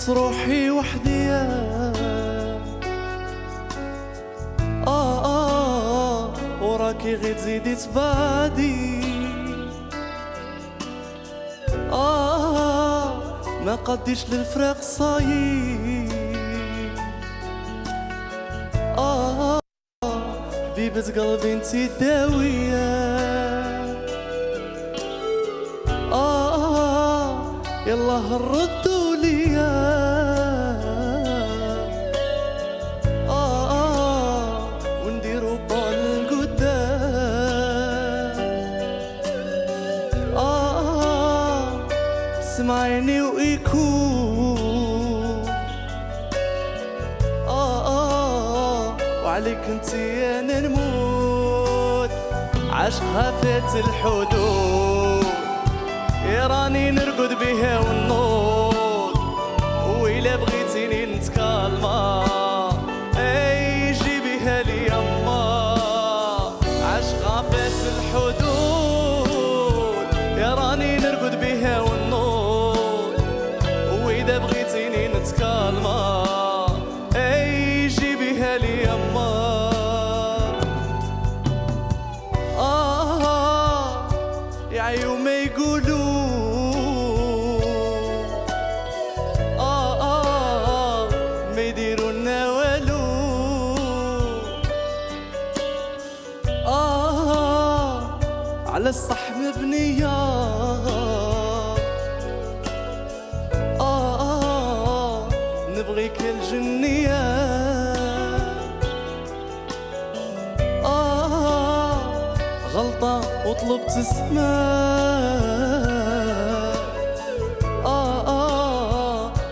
لقيت روحي وحدي وراكي غير تزيدي تبعدي ما قديش للفراق صايب حبيبة قلبي انتي الداوية يلا هردوا ليا ونديروا بال قدام سمعيني ويكون وعليك انتي انا نموت عشقها فات الحدود يا راني نرقد بها ونوض وإلا بغيتيني نتكالما اي جيبيها لي يما عشقها فات الحدود يا راني نرقد بها ونوض وإذا بغيتيني نتكالما اي جيبيها لي يما يا عيون ما يقولوا ما يديروا لنا والو على الصح مبنية نبغيك الجنية غلطة وطلبت اسماء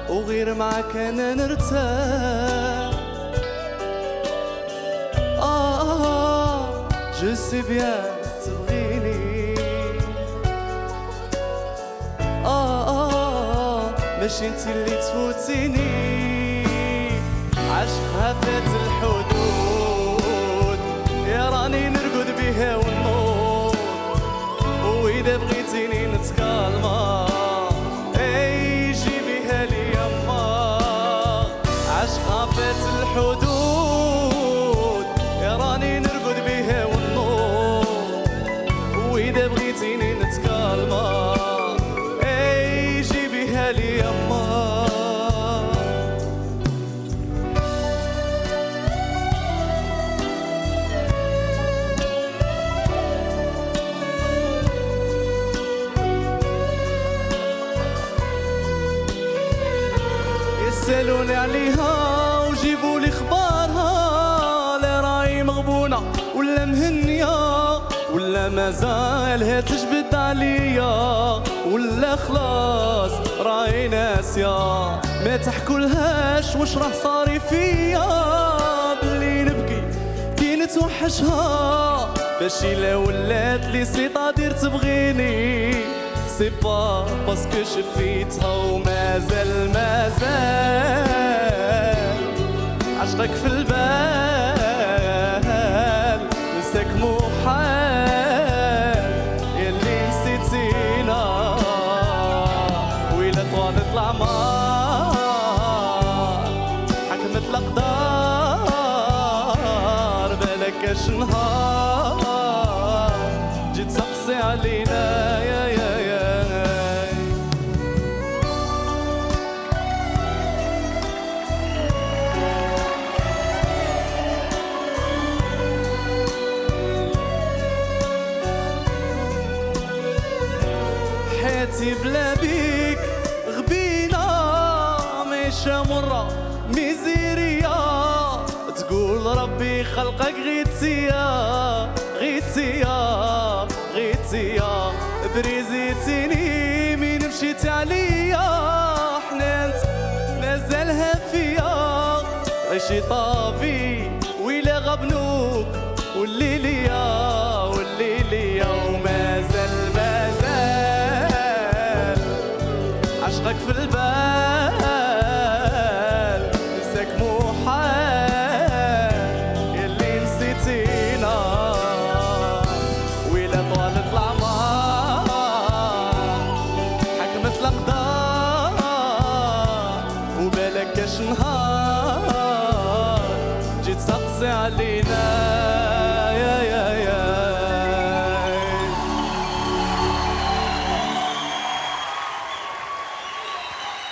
وغير معك انا نرتاح جو سي بيان تبغيني ماشي انتي اللي تفوتيني عشقها فات الحدود يا راني نرقد بها ونوض وإذا بغيتيني نتكالما اي جيبيها لي يما عشقها فات الحدود يا راني نرقد بها ونوض وإذا بغيتيني نتكالما اي جيبيها لي يما سألوني عليها وجيبوا لي اخبارها لا راهي مغبونة ولا مهنية ولا مازالها تجبد عليا ولا خلاص راهي ناسية ما تحكولهاش واش راه صاري فيا بلي نبكي كي نتوحشها باش الا ولات لي سيطادير تبغيني سي با باسكو شفيتها ومازال عشقك في البال نساك محال يلي نسيتينا ويلا طوالت العمار حكمت الأقدار بالكاش نهار جيت تقسي علينا يا حياتي بلا بيك غبينا ماشا مرة ميزيريا تقول ربي خلقك غيتيا بريزيتيني مين مشيت عليا حنانت مازالها فيا عيشي طافي ويلا غبنوك والليليا ومازال عشقك في البال نساك محال يلي نسيتينا ويلا طوالت العمار حكمت الأقدار وتسقسي علينا